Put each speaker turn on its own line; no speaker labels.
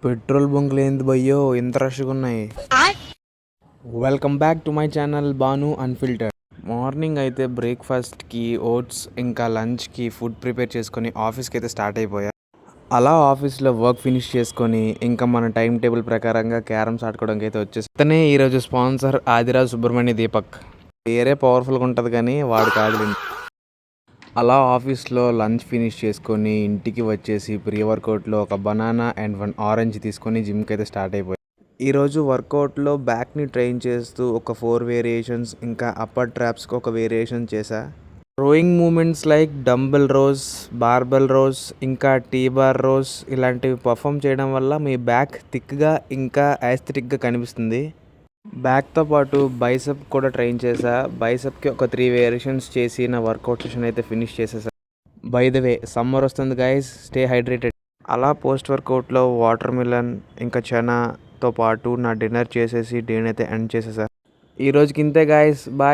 Petrol బంకులు ఏంది భయ్యో ఇంత రష్గా ఉన్నాయి. Welcome back to my channel Banu unfiltered. Morning అయితే బ్రేక్ఫాస్ట్కి ఓట్స్ ఇంకా లంచ్కి ఫుడ్ ప్రిపేర్ చేసుకొని ఆఫీస్కి అయితే స్టార్ట్ అయిపోయా. అలా ఆఫీస్లో వర్క్ ఫినిష్ చేసుకొని ఇంకా మన టైం టేబుల్ ప్రకారంగా క్యారమ్స్ ఆడుకోవడానికి అయితే వచ్చేసి అతనే ఈరోజు స్పాన్సర్ ఆదిరాజ్ సుబ్రహ్మణ్య దీపక్. వేరే పవర్ఫుల్గా ఉంటుంది కానీ వాడు కాదు. అలా ఆఫీస్లో లంచ్ ఫినిష్ చేసుకొని ఇంటికి వచ్చేసి ప్రీ వర్కౌట్లో ఒక బనానా అండ్ 1 ఆరెంజ్ తీసుకొని జిమ్కి అయితే స్టార్ట్ అయిపోయాయి. ఈరోజు వర్కౌట్లో బ్యాక్ని ట్రైన్ చేస్తూ ఒక 4 వేరియేషన్స్ ఇంకా అప్పర్ ట్రాప్స్కి ఒక వేరియేషన్ చేశా. Rowing movements like dumbbell rows, barbell rows ఇంకా టీ బార్ రోస్ ఇలాంటివి పర్ఫామ్ చేయడం వల్ల మీ బ్యాక్ థిక్గా ఇంకా యాస్థెటిక్గా కనిపిస్తుంది. బ్యాక్తో పాటు బైసెప్ కూడా ట్రైన్ చేశా. బైసెప్కి ఒక 3 వేరియేషన్స్ చేసి నా వర్కౌట్ సెషన్ అయితే ఫినిష్ చేసేసా. బై ద వే సమ్మర్ వస్తుంది గైస్, స్టే హైడ్రేటెడ్. అలా పోస్ట్ వర్కౌట్లో వాటర్ మిలన్ ఇంకా చనాతో పాటు నా డిన్నర్ చేసేసి డేని అయితే ఎండ్ చేసేసా. ఈ రోజుకి ఇంతే గైస్, బాయ్.